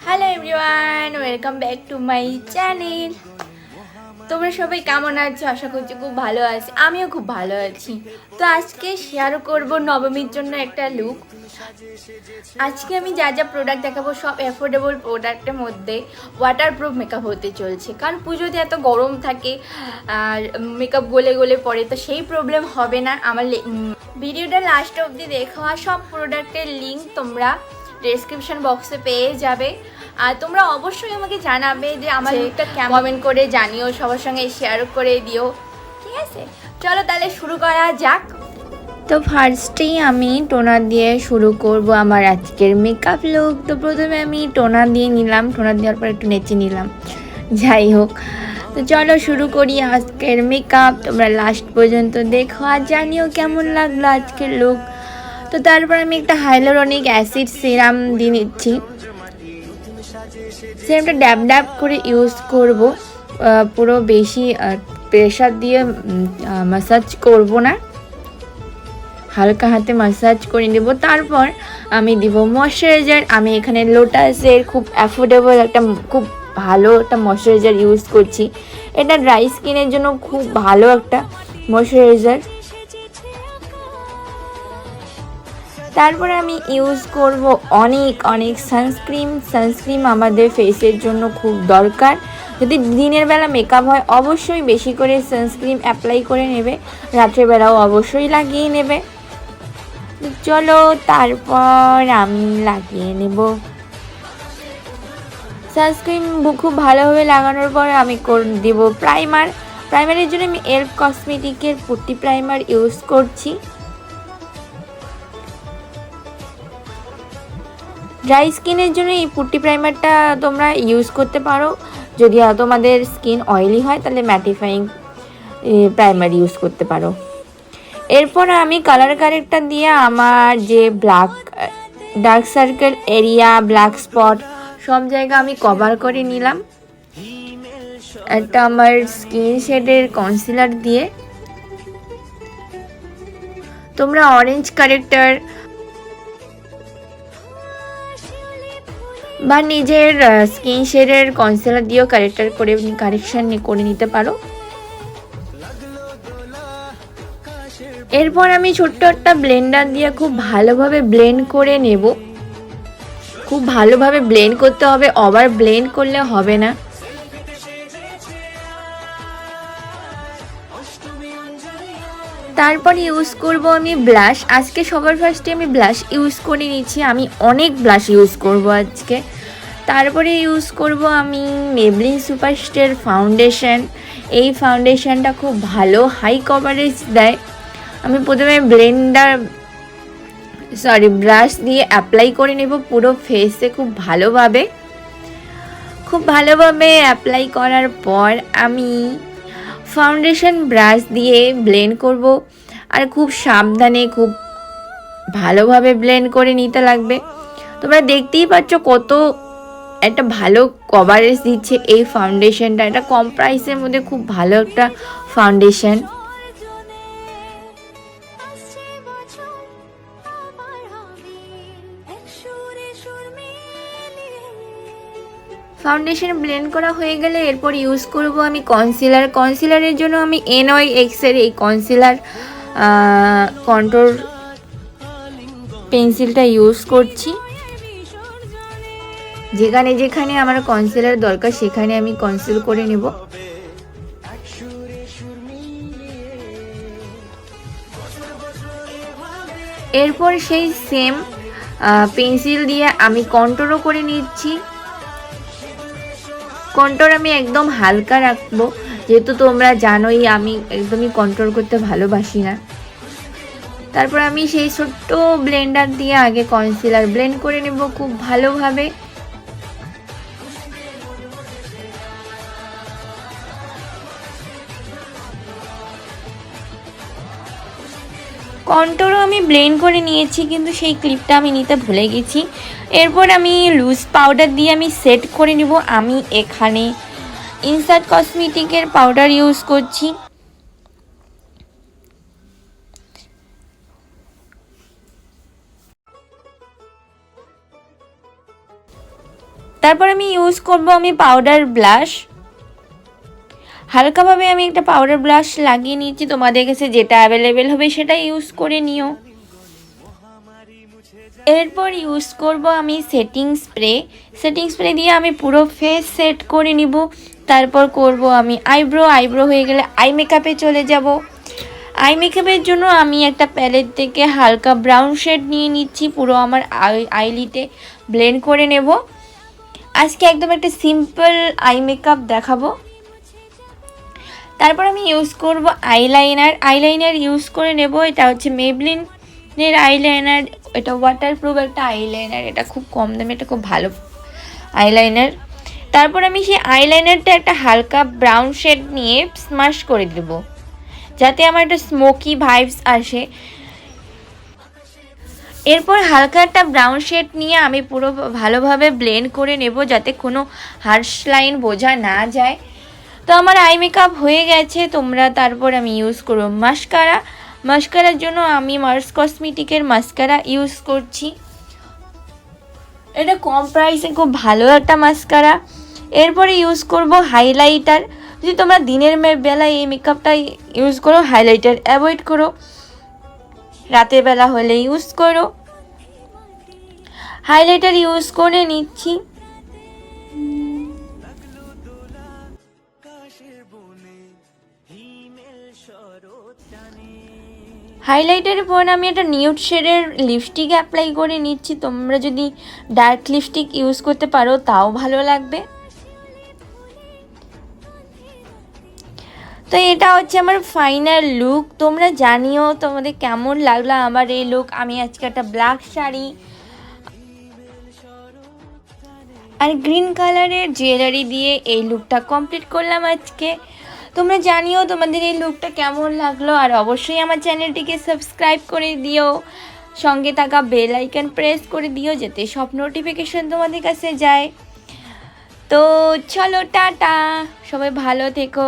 Hello everyone, welcome back to my channel. তোমরা সবাই কেমন আছো? আশা করছি খুব ভালো আছি, আমিও খুব ভালো আছি। তো আজকে শেয়ার করব নবমীর জন্য একটা লুক। আজকে আমি যা যা প্রোডাক্ট দেখাবো সব অ্যাফোর্ডেবল প্রোডাক্টের মধ্যে ওয়াটারপ্রুফ মেকআপ হতে চলছে, কারণ পুজোতে এত গরম থাকে আর মেকআপ গলে গলে পড়ে, তো সেই প্রবলেম হবে না। আমার ভিডিওটা লাস্ট অবধি দেখো, আর সব প্রোডাক্টের লিঙ্ক তোমরা ডেসক্রিপশন বক্সে পেয়ে যাবে। আর তোমরা অবশ্যই আমাকে জানাবে যে আমার লুকটা কেমন, কমেন্ট করে জানিও, সবার সঙ্গে শেয়ার করে দিও, ঠিক আছে? চলো তাহলে শুরু করা যাক। তো ফার্স্টেই আমি টোনার দিয়ে শুরু করব আমার আজকের মেকআপ লুক। তো প্রথমে আমি টোনার দিয়ে নিলাম, টোনার দেওয়ার পর একটু নেচে নিলাম, যাই হোক। তো চলো শুরু করি আজকের মেকআপ। তোমরা লাস্ট পর্যন্ত দেখো আর জানিও কেমন লাগলো আজকের লুক। তো তারপর আমি একটা হাইলোরনিক অ্যাসিড সিরাম দিয়ে নিচ্ছি। সিরামটা ড্যাব ড্যাব করে ইউজ করব, পুরো বেশি প্রেশার দিয়ে ম্যাসাজ করব না, হালকা হাতে ম্যাসাজ করে নেব। তারপর আমি দিব ময়শ্চারাইজার। আমি এখানে লোটাসের খুব অ্যাফোর্ডেবল একটা খুব ভালো একটা ময়শ্চারাইজার ইউজ করছি। এটা ড্রাই স্কিনের জন্য খুব ভালো একটা ময়শ্চারাইজার। তারপরে আমি ইউজ করব অনেক সানস্ক্রিন আমাদের ফেসের জন্য খুব দরকার। যদি দিনের বেলা মেকআপ হয় অবশ্যই বেশি করে সানস্ক্রিন অ্যাপ্লাই করে নেবে, রাত্রেবেলাও অবশ্যই লাগিয়ে নেবে। চলো তারপর আমি লাগিয়ে নেব সানস্ক্রিন। খুব ভালোভাবে লাগানোর পর আমি দিব প্রাইমারের জন্য আমি e.l.f কসমেটিকের পুট্টি প্রাইমার ইউজ করছি। ড্রাই স্কিনের জন্য এই পুট্টি প্রাইমারটা তোমরা ইউজ করতে পারো। যদি তোমাদের স্কিন অয়েলি হয় তাহলে ম্যাটিফাইং প্রাইমার ইউজ করতে পারো। এরপর আমি কালার কারেক্টর দিয়ে আমার যে dark circle area, black spot সব জায়গা আমি কভার করে নিলাম একটা আমার স্কিন শেডের কনসিলার দিয়ে। তোমরা অরেঞ্জ কারেক্টর বা নিজের স্কিন শেডের কনসিলার দিয়েও কারেকশন করে নিতে পারো। এরপর আমি ছোট্ট একটা ব্লেন্ডার দিয়ে খুব ভালোভাবে ব্লেন্ড করে নেব। খুব ভালোভাবে ব্লেন্ড করতে হবে, ওভার ব্লেন্ড করলে হবে না। তারপর ইউজ করব আমি ব্লাশ। আজকে সবার ফার্স্টে আমি ব্লাশ ইউজ করে নিচ্ছি, আমি অনেক ব্লাশ ইউজ করব আজকে। তারপরে ইউজ করব আমি মেবলিন সুপারস্টার ফাউন্ডেশন। এই ফাউন্ডেশনটা খুব ভালো হাই কভারেজ দেয়। আমি প্রথমে ব্রাশ দিয়ে অ্যাপ্লাই করে নেব পুরো ফেসে খুব ভালোভাবে অ্যাপ্লাই করার পর আমি ফাউন্ডেশন ব্রাশ দিয়ে ব্লেন্ড করব। আর খুব সাবধানে খুব ভালোভাবে ব্লেন্ড করে নিতে লাগবে। তোমরা দেখতেই পাচ্ছ কত একটা ভালো কভারেজ দিচ্ছে এই ফাউন্ডেশনটা। এটা কম প্রাইসের মধ্যে খুব ভালো একটা ফাউন্ডেশন। ফাউন্ডেশন ব্লেন্ড করা হয়ে গেলে এরপর ইউজ করব আমি কনসিলারের জন্য আমি NYX এর এই কন্ট্রোর পেন্সিলটা ইউজ করছি। যেখানে যেখানে আমার কনসিলার দরকার সেখানে আমি কনসিল করে নেব। এরপর সেই সেম পেন্সিল দিয়ে আমি কন্ট্রোরও করে নিচ্ছি। কন্ট্রোর আমি একদম হালকা রাখবো, যেহেতু তোমরা জানোই আমি একদমই কন্ট্রোল করতে ভালোবাসি না। তারপর আমি সেই ছোট্ট ব্লেন্ডার দিয়ে আগে কনসিলার ব্লেন্ড করে নেব খুব ভালোভাবে। কন্ট্রোরও আমি ব্লেন্ড করে নিয়েছি, কিন্তু সেই ক্লিপটা আমি নিতে ভুলে গেছি। এরপর আমি লুজ পাউডার দিয়ে আমি সেট করে নেব। আমি এখানে ইনসার্ট কসমেটিকের পাউডার ইউজ করছি। তারপর আমি ইউজ করব আমি পাউডার ব্লাশ। হালকাভাবে আমি একটা পাউডার ব্লাশ লাগিয়ে নিয়েছি, তোমাদের কাছে যেটা অ্যাভেলেবেল হবে সেটা ইউজ করে নিও। এরপর ইউজ করব আমি সেটিং স্প্রে দিয়ে আমি পুরো ফেস সেট করে নিব। তারপর করব আমি আইব্রো হয়ে গেলে আই মেকআপে চলে যাব। আই মেকআপের জন্য আমি একটা প্যালেট থেকে হালকা ব্রাউন শেড নিয়ে নিচ্ছি, পুরো আমার আইলিটে ব্লেন্ড করে নেব। আজকে একদম একটা সিম্পল আই মেকআপ দেখাবো। তারপর আমি ইউজ করব আইলাইনার ইউজ করে নেব। এটা হচ্ছে মেবলিনের আইলাইনার, এটা ওয়াটারপ্রুফ একটা আইলাইনার, এটা খুব কম দামে, এটা খুব ভালো আইলাইনার। তারপর আমি সেই আইলাইনারটা একটা হালকা ব্রাউন শেড নিয়ে স্মাশ করে দেব, যাতে আমার একটা স্মোকি ভাইবস আসে। এরপর হালকা একটা ব্রাউন শেড নিয়ে আমি পুরো ভালোভাবে ব্লেন্ড করে নেব, যাতে কোনো হার্শ লাইন বোঝা না যায়। তো আমার আই মেকআপ হয়ে গেছে। তারপর আমি ইউজ করব মাস্কারার জন্য আমি মার্স কসমেটিকের মাস্কারা ইউজ করছি। এটা কম প্রাইসে খুব ভালো একটা মাস্কারা। এরপরে ইউজ করব হাইলাইটার। যদি তোমরা দিনের বেলায় এই মেকআপটা ইউজ করো, হাইলাইটার অ্যাভয়েড করো, রাতের বেলা হলে ইউজ করো। হাইলাইটার ইউজ করে নিচ্ছি। হাইলাইটারের পর আমি একটা নিউড শেডের লিপস্টিক অ্যাপ্লাই করে নিচ্ছি। তোমরা যদি ডার্ক লিপস্টিক ইউজ করতে পারো তাও ভালো লাগবে। তো এটা হচ্ছে আমার ফাইনাল লুক। তোমরা জানিও তোমাদের কেমন লাগলো আমার এই লুক। আমি আজকে একটা ব্ল্যাক শাড়ি আর গ্রিন কালারের জুয়েলারি দিয়ে এই লুকটা কমপ্লিট করলাম আজকে। তোমরা জানিও তোমাদের এই লুকটা কেমন লাগলো, আর অবশ্যই আমার চ্যানেলটিকে সাবস্ক্রাইব করে দিও, সঙ্গে থাকা বেল আইকন প্রেস করে দিও, যাতে সব নোটিফিকেশন তোমাদের কাছে যায়। তো চলো টাটা, সবাই ভালো থেকো।